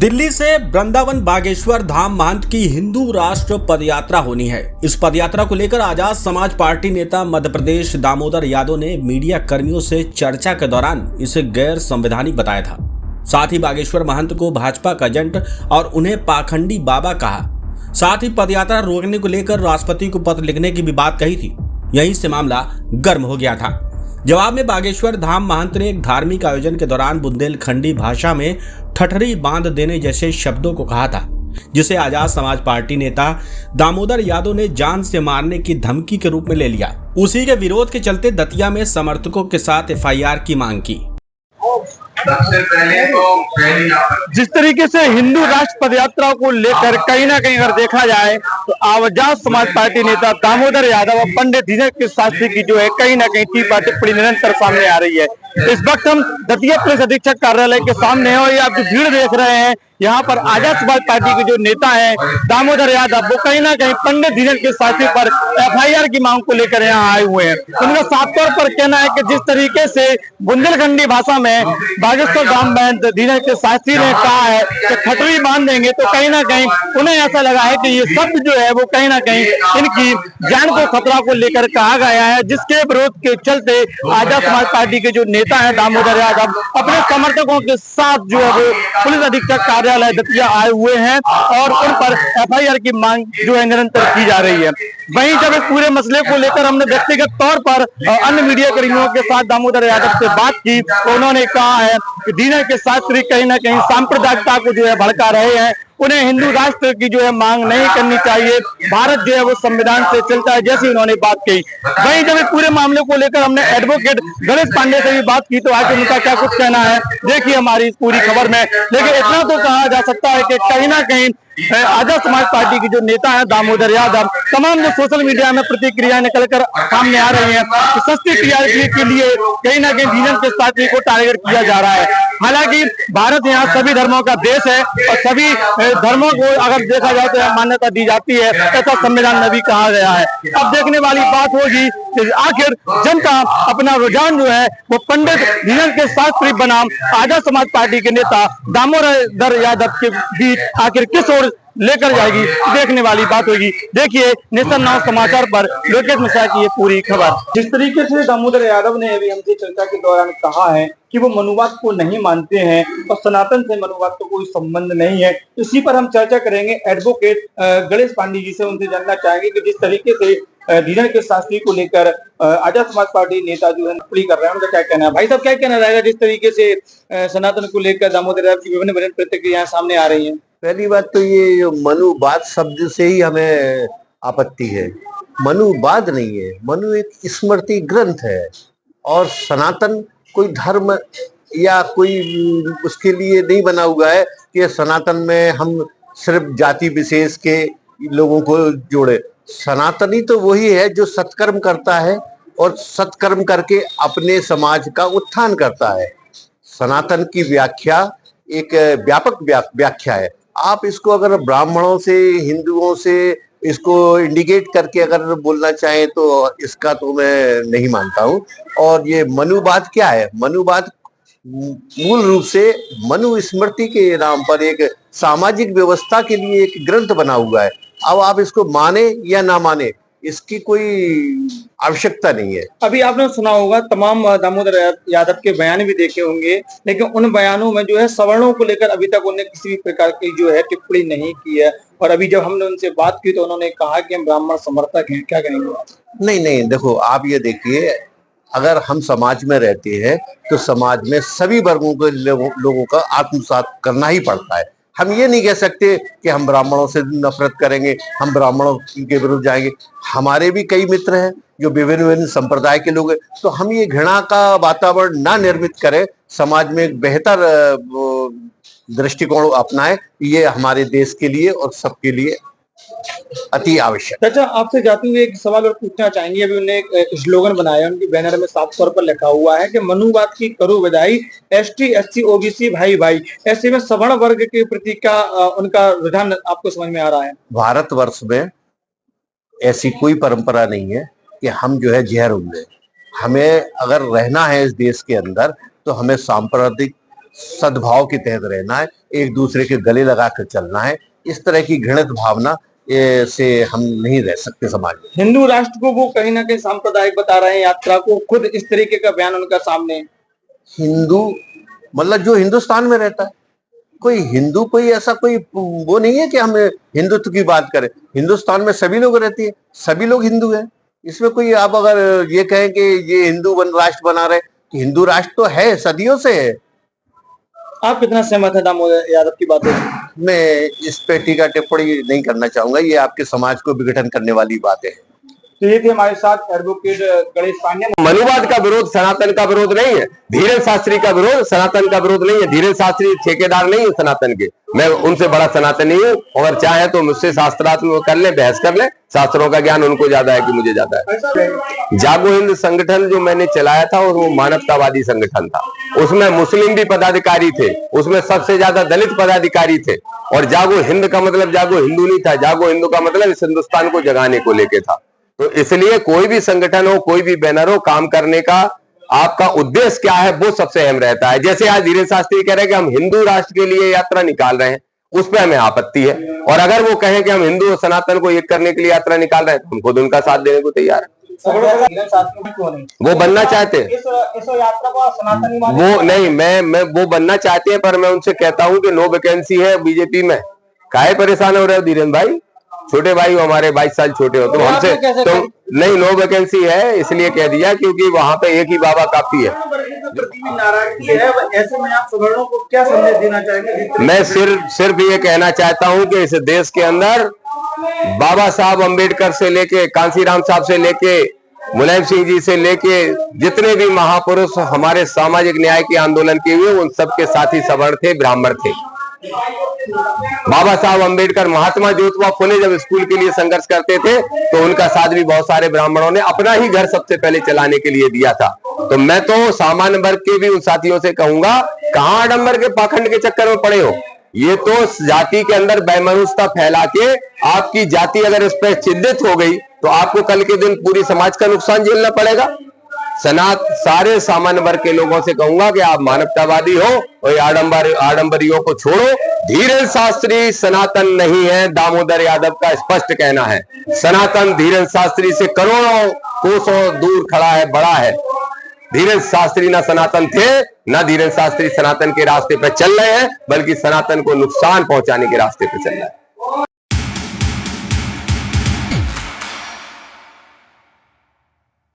दिल्ली से वृंदावन बागेश्वर धाम महंत की हिंदू राष्ट्र पदयात्रा होनी है। इस पदयात्रा को लेकर आजाद समाज पार्टी नेता मध्य प्रदेश दामोदर यादव ने मीडिया कर्मियों से चर्चा के दौरान इसे गैर संवैधानिक बताया था। साथ ही बागेश्वर महंत को भाजपा का एजेंट और उन्हें पाखंडी बाबा कहा। साथ ही पदयात्रा रोकने को लेकर राष्ट्रपति को पत्र लिखने की भी बात कही थी। यहीं से मामला गर्म हो गया था। जवाब में बागेश्वर धाम महंत ने एक धार्मिक आयोजन के दौरान बुंदेलखंडी भाषा में ठठरी बांध देने जैसे शब्दों को कहा था, जिसे आजाद समाज पार्टी नेता दामोदर यादव ने जान से मारने की धमकी के रूप में ले लिया। उसी के विरोध के चलते दतिया में समर्थकों के साथ एफआईआर की मांग की। सबसे पहले तो जिस तरीके से हिंदू राष्ट्र पदयात्रा को लेकर कहीं ना कहीं अगर देखा जाए तो आजाद समाज पार्टी नेता दामोदर यादव और पंडित दीनदयाल शास्त्री की जो है कहीं ना कहीं टीका टिप्पणी निरंतर सामने आ रही है। इस वक्त हम दतिया पुलिस अधीक्षक कार्यालय के सामने हैं और ये आप जो भीड़ देख रहे हैं यहाँ पर आजाद समाज पार्टी के जो नेता हैं दामोदर यादव, वो कहीं ना कहीं पंडित दीनदयाल शास्त्री पर एफआईआर की मांग को लेकर यहाँ आए हुए हैं। उनका साफ तौर पर कहना है कि जिस तरीके से बुंदेलखंडी भाषा में बागेश्वर धाम महंत दीनदयाल शास्त्री ने कहा है कि ठठरी बांध देंगे, तो कहीं ना कहीं उन्हें ऐसा लगा है कि ये शब्द जो है वो कहीं ना कहीं इनकी जान को खतरा को लेकर कहा गया है, जिसके विरोध के चलते आजाद समाज पार्टी के जो नेता है दामोदर यादव अपने समर्थकों के साथ जो है वो पुलिस अधीक्षक कार्यालय दतिया आए हुए हैं और उन पर एफआईआर की मांग जो है निरंतर की जा रही है। वहीं जब इस पूरे मसले को लेकर हमने व्यक्तिगत तौर पर अन्य मीडिया कर्मियों के साथ दामोदर यादव से बात की तो उन्होंने कहा है कि दीनदयाल शास्त्री कहीं ना कहीं सांप्रदायिकता को जो है भड़का रहे हैं। उन्हें हिंदू राष्ट्र की जो है मांग नहीं करनी चाहिए। भारत जो है वो संविधान से चलता है, जैसी उन्होंने बात कही। वहीं जब इस पूरे मामले को लेकर हमने एडवोकेट गणेश पांडे से भी बात की तो आगे उनका क्या कुछ कहना है देखिए हमारी इस पूरी खबर में। लेकिन इतना तो कहा जा सकता है कि कहीं ना कहीं आजाद समाज पार्टी के जो नेता है दामोदर यादव तमाम जो सोशल मीडिया में प्रतिक्रिया निकलकर सामने आ रही है कि सस्ती टीआरपी के लिए कहीं ना कहीं दीनदयाल शास्त्री को टारगेट किया जा रहा है। हालांकि भारत यहाँ सभी धर्मों का देश है और सभी धर्मों को अगर देखा जाए तो मान्यता दी जाती है, ऐसा संविधान में भी कहा गया है। अब देखने वाली बात होगी कि आखिर जनता अपना रुझान जो है वो पंडित दीनदयाल शास्त्री बनाम आजाद समाज पार्टी के नेता दामोदर यादव के बीच आखिर किस ओर लेकर जाएगी, देखने वाली बात होगी। देखिए नेशन नाउ समाचार पर लोकेश मिश्रा की ये पूरी खबर। जिस तरीके से दामोदर यादव ने अभी हमसे चर्चा के दौरान कहा है कि वो मनुवाद को नहीं मानते हैं और सनातन से मनुवाद का कोई संबंध नहीं है, इसी पर हम चर्चा करेंगे एडवोकेट गणेश पांडे जी से। उनसे जानना चाहेंगे कि जिस तरीके से दीनदयाल शास्त्री को लेकर आजाद समाज पार्टी नेता जो है टिप्पणी कर रहे हैं, उनका क्या कहना है। भाई साहब क्या कहना रहेगा जिस तरीके से सनातन को लेकर दामोदर यादव की विभिन्न प्रतिक्रियाएं सामने आ रही हैं। पहली बात तो ये जो मनुवाद शब्द से ही हमें आपत्ति है। मनुवाद नहीं है, मनु एक स्मृति ग्रंथ है और सनातन कोई धर्म या कोई उसके लिए नहीं बना हुआ है कि सनातन में हम सिर्फ जाति विशेष के लोगों को जोड़े। सनातनी तो वही है जो सत्कर्म करता है और सत्कर्म करके अपने समाज का उत्थान करता है। सनातन की व्याख्या एक व्यापक व्याख्या है। आप इसको अगर ब्राह्मणों से हिंदुओं से इसको इंडिकेट करके अगर बोलना चाहें तो इसका तो मैं नहीं मानता हूं। और ये मनुवाद क्या है? मनुवाद मूल रूप से मनु स्मृति के नाम पर एक सामाजिक व्यवस्था के लिए एक ग्रंथ बना हुआ है। अब आप इसको माने या ना माने इसकी कोई आवश्यकता नहीं है। अभी आपने सुना होगा तमाम दामोदर यादव के बयान भी देखे होंगे, लेकिन उन बयानों में जो है सवर्णों को लेकर अभी तक उन्होंने किसी भी प्रकार की जो है टिप्पणी नहीं की है। और अभी जब हमने उनसे बात की तो उन्होंने कहा कि हम ब्राह्मण समर्थक हैं। क्या कहेंगे आप? नहीं, देखो आप ये देखिए, अगर हम समाज में रहते हैं तो समाज में सभी वर्गों के लोगों का आत्मसात करना ही पड़ता है। हम ये नहीं कह सकते कि हम ब्राह्मणों से नफरत करेंगे, हम ब्राह्मणों के विरुद्ध जाएंगे। हमारे भी कई मित्र हैं जो विभिन्न संप्रदाय के लोग हैं, तो हम ये घृणा का वातावरण ना निर्मित करें, समाज में एक बेहतर दृष्टिकोण अपनाएं। ये हमारे देश के लिए और सबके लिए अति आवश्यक। अच्छा, आपसे जाते हुए एक सवाल और पूछना चाहेंगे। अभी उन्होंने एक स्लोगन बनाया, उनके बैनर में साफ तौर पर लिखा हुआ है कि मनुवाद की करो विदाई, एसटी एससी ओबीसी भाई भाई। ऐसे में सवर्ण वर्ग के प्रति का उनका रुझान आपको समझ में आ रहा है? भारतवर्ष में ऐसी कोई परंपरा नहीं है कि हम जो है जहर उगले। हमें अगर रहना है इस देश के अंदर तो हमें सांप्रदायिक सद्भाव के तहत रहना है, एक दूसरे के गले लगाकर चलना है। इस तरह की घृणित भावना से हम नहीं रह सकते समाज में। हिंदू राष्ट्र को वो कहीं ना कहीं सांप्रदायिक बता रहे हैं, यात्रा को खुद इस तरीके का बयान उनका सामने। हिंदू मतलब जो हिंदुस्तान में रहता है, कोई हिंदू कोई ऐसा कोई वो नहीं है कि हम हिंदुत्व की बात करें। हिंदुस्तान में सभी लोग रहते हैं, सभी लोग हिंदू हैं। इसमें कोई आप अगर ये कहें कि ये हिंदू राष्ट्र बना रहे, कि हिंदू राष्ट्र तो है, सदियों से है। आप कितना सहमत है दामोदर यादव की बातों से? मैं इस पे टीका टिप्पणी नहीं करना चाहूंगा, ये आपके समाज को विघटन करने वाली बातें हैं। तो ये थे हमारे साथ एडवोकेट गणेश पांडे। मनुवाद का विरोध सनातन का विरोध नहीं है, धीरेन्द्र शास्त्री का विरोध सनातन का विरोध नहीं है। धीरेन्द्र शास्त्री ठेकेदार नहीं है सनातन के, मैं उनसे बड़ा सनातनी हूँ। अगर चाहे तो मुझसे शास्त्रात्मक कर ले, बहस कर ले, शास्त्रों का ज्ञान उनको ज्यादा है कि मुझे ज्यादा है। जागो हिंद संगठन जो मैंने चलाया था और वो मानवतावादी संगठन था, उसमें मुस्लिम भी पदाधिकारी थे, उसमें सबसे ज्यादा दलित पदाधिकारी थे। और जागो हिंद का मतलब जागो हिंदू नहीं था, जागो हिंदू का मतलब इस हिंदुस्तान को जगाने को लेके था। तो इसलिए कोई भी संगठन हो, कोई भी बैनर हो, काम करने का आपका उद्देश्य क्या है वो सबसे अहम रहता है। जैसे आज धीरेन्द्र शास्त्री कह रहे हैं कि हम हिंदू राष्ट्र के लिए यात्रा निकाल रहे हैं, उस पर हमें आपत्ति है। और अगर वो कहें कि हम हिंदू और सनातन को एक करने के लिए यात्रा निकाल रहे हैं, तो हम खुद उनका साथ देने को तैयार है। वो बनना चाहते हैं, वो नहीं, मैं वो बनना चाहते हैं, पर मैं उनसे कहता हूं कि नो वैकेंसी है बीजेपी में। काहे परेशान हो रहे हो धीरेन्द्र भाई? छोटे भाई हो हमारे, 22 साल छोटे हो तुम हमसे, तो नहीं, नो वैकेंसी है इसलिए कह दिया क्योंकि वहां पे एक ही बाबा काफी है। नाराजगी है, ऐसे में आप सवर्णों को क्या संदेश देना चाहेंगे? मैं सिर्फ ये कहना चाहता हूं कि इस देश के अंदर बाबा साहब अम्बेडकर से लेके, कांसीराम साहब से लेके, मुलायम सिंह जी से लेके जितने भी महापुरुष हमारे सामाजिक न्याय के आंदोलन किए हुए, उन सबके साथी सवर्ण थे, ब्राह्मण थे। बाबा साहब अम्बेडकर, महात्मा ज्योतिबा फुले जब स्कूल के लिए संघर्ष करते थे तो उनका साथ भी बहुत सारे ब्राह्मणों ने अपना ही घर सबसे पहले चलाने के लिए दिया था। तो मैं तो सामान्य वर्ग के भी उन साथियों से कहूंगा, कहां आडंबर के पाखंड के चक्कर में पड़े हो? ये तो जाति के अंदर बेमनुष्यता फैला के आपकी जाति अगर इस पर चिन्हित हो गई तो आपको कल के दिन पूरी समाज का नुकसान झेलना पड़ेगा। सारे सामान्य वर्ग के लोगों से कहूंगा कि आप मानवतावादी हो और आडंबरियों को छोड़ो। धीरेन्द्र शास्त्री सनातन नहीं है, दामोदर यादव का स्पष्ट कहना है। सनातन धीरेन्द्र शास्त्री से करोड़ों कोसों दूर खड़ा है, बड़ा है। धीरेन्द्र शास्त्री ना सनातन थे, ना धीरेन्द्र शास्त्री सनातन के रास्ते पर चल रहे हैं, बल्कि सनातन को नुकसान पहुंचाने के रास्ते पर चल रहे हैं।